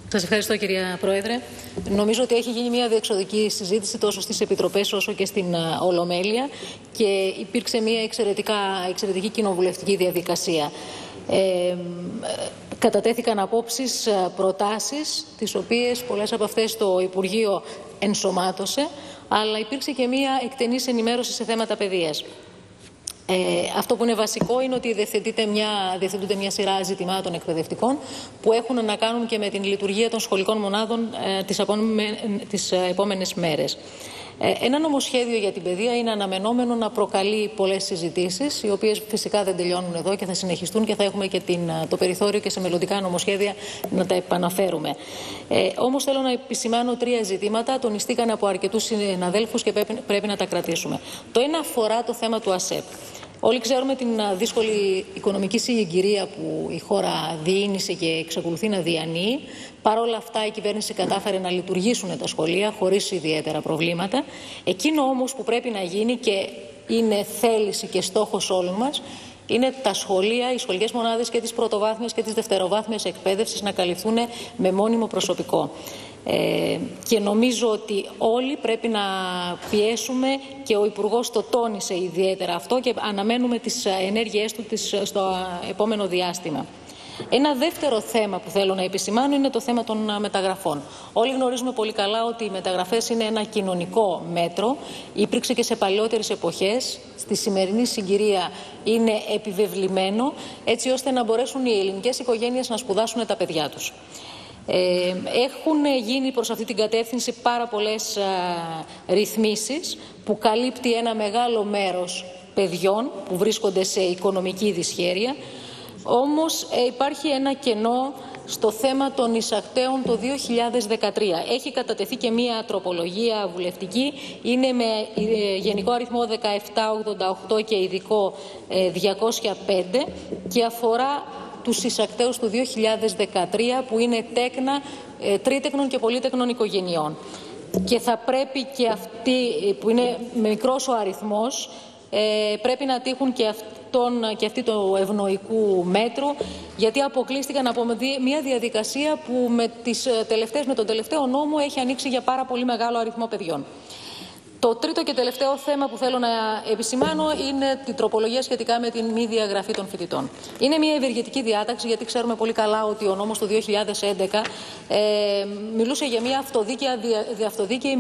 Σας ευχαριστώ, κυρία Πρόεδρε. Νομίζω ότι έχει γίνει μια διεξοδική συζήτηση τόσο στις Επιτροπές όσο και στην Ολομέλεια και υπήρξε μια εξαιρετική κοινοβουλευτική διαδικασία. Κατατέθηκαν απόψεις, προτάσεις, τις οποίες πολλές από αυτές το Υπουργείο ενσωμάτωσε, αλλά υπήρξε και μια εκτενής ενημέρωση σε θέματα παιδείας. Αυτό που είναι βασικό είναι ότι διευθετούνται μια σειρά ζητημάτων εκπαιδευτικών που έχουν να κάνουν και με την λειτουργία των σχολικών μονάδων τις επόμενες μέρες. Ένα νομοσχέδιο για την παιδεία είναι αναμενόμενο να προκαλεί πολλές συζητήσεις, οι οποίες φυσικά δεν τελειώνουν εδώ και θα συνεχιστούν και θα έχουμε και το περιθώριο και σε μελλοντικά νομοσχέδια να τα επαναφέρουμε. Όμως θέλω να επισημάνω τρία ζητήματα, τονιστήκαν από αρκετούς συναδέλφους και πρέπει να τα κρατήσουμε. Το ένα αφορά το θέμα του ΑΣΕΠ. Όλοι ξέρουμε την δύσκολη οικονομική συγκυρία που η χώρα διήνυσε και εξακολουθεί να διανύει. Παρ' όλα αυτά η κυβέρνηση κατάφερε να λειτουργήσουν τα σχολεία χωρίς ιδιαίτερα προβλήματα. Εκείνο όμως που πρέπει να γίνει και είναι θέληση και στόχος όλων μας είναι τα σχολεία, οι σχολικές μονάδες και της πρωτοβάθμιας και της δευτεροβάθμιας εκπαίδευσης να καλυφθούν με μόνιμο προσωπικό. Και νομίζω ότι όλοι πρέπει να πιέσουμε και ο Υπουργός το τόνισε ιδιαίτερα αυτό και αναμένουμε τις ενέργειές του στο επόμενο διάστημα. Ένα δεύτερο θέμα που θέλω να επισημάνω είναι το θέμα των μεταγραφών. Όλοι γνωρίζουμε πολύ καλά ότι οι μεταγραφές είναι ένα κοινωνικό μέτρο. Υπήρξε και σε παλαιότερες εποχές. Στη σημερινή συγκυρία είναι επιβεβλημένο, έτσι ώστε να μπορέσουν οι ελληνικές οικογένειες να σπουδάσουν τα παιδιά τους. Έχουν γίνει προς αυτή την κατεύθυνση πάρα πολλές ρυθμίσεις που καλύπτει ένα μεγάλο μέρος παιδιών που βρίσκονται σε οικονομική δυσχέρεια. Όμως υπάρχει ένα κενό στο θέμα των εισακτέων το 2013. Έχει κατατεθεί και μία τροπολογία βουλευτική, είναι με γενικό αριθμό 1788 και ειδικό 205 και αφορά τους εισακτέους του 2013 που είναι τέκνα τρίτεκνων και πολύτεκνων οικογενειών. Και θα πρέπει και αυτοί που είναι μικρός ο αριθμός πρέπει να τύχουν και αυτοί του ευνοϊκού μέτρου, γιατί αποκλείστηκαν από μια διαδικασία που με τον τελευταίο νόμο έχει ανοίξει για πάρα πολύ μεγάλο αριθμό παιδιών. Το τρίτο και τελευταίο θέμα που θέλω να επισημάνω είναι την τροπολογία σχετικά με την μη διαγραφή των φοιτητών. Είναι μια ευεργετική διάταξη, γιατί ξέρουμε πολύ καλά ότι ο νόμος του 2011 μιλούσε για μια αυτοδίκαιη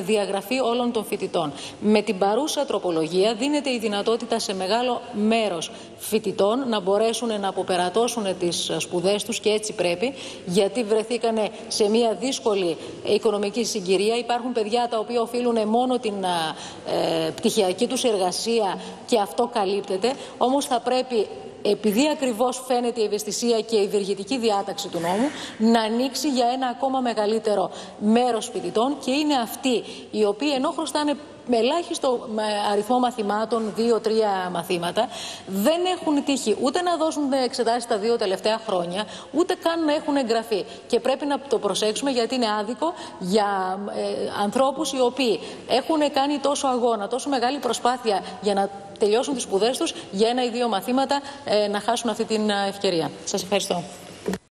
διαγραφή όλων των φοιτητών. Με την παρούσα τροπολογία δίνεται η δυνατότητα σε μεγάλο μέρος φοιτητών να μπορέσουν να αποπερατώσουν τις σπουδές τους, και έτσι πρέπει, γιατί βρεθήκανε σε μια δύσκολη οικονομική συγκυρία. Υπάρχουν παιδιά τα οποία οφείλουν μόνο την πτυχιακή τους εργασία και αυτό καλύπτεται. Όμως θα πρέπει, επειδή ακριβώς φαίνεται η ευαισθησία και η ευεργετική διάταξη του νόμου, να ανοίξει για ένα ακόμα μεγαλύτερο μέρος φοιτητών, και είναι αυτοί οι οποίοι, ενώ χρωστάνε με ελάχιστο αριθμό μαθημάτων, 2-3 μαθήματα, δεν έχουν τύχει ούτε να δώσουν εξετάσεις τα 2 τελευταία χρόνια, ούτε καν να έχουν εγγραφεί. Και πρέπει να το προσέξουμε, γιατί είναι άδικο για ανθρώπους οι οποίοι έχουν κάνει τόσο αγώνα, τόσο μεγάλη προσπάθεια για να τελειώσουν τις σπουδές τους, για 1 ή 2 μαθήματα να χάσουν αυτή την ευκαιρία. Σας ευχαριστώ.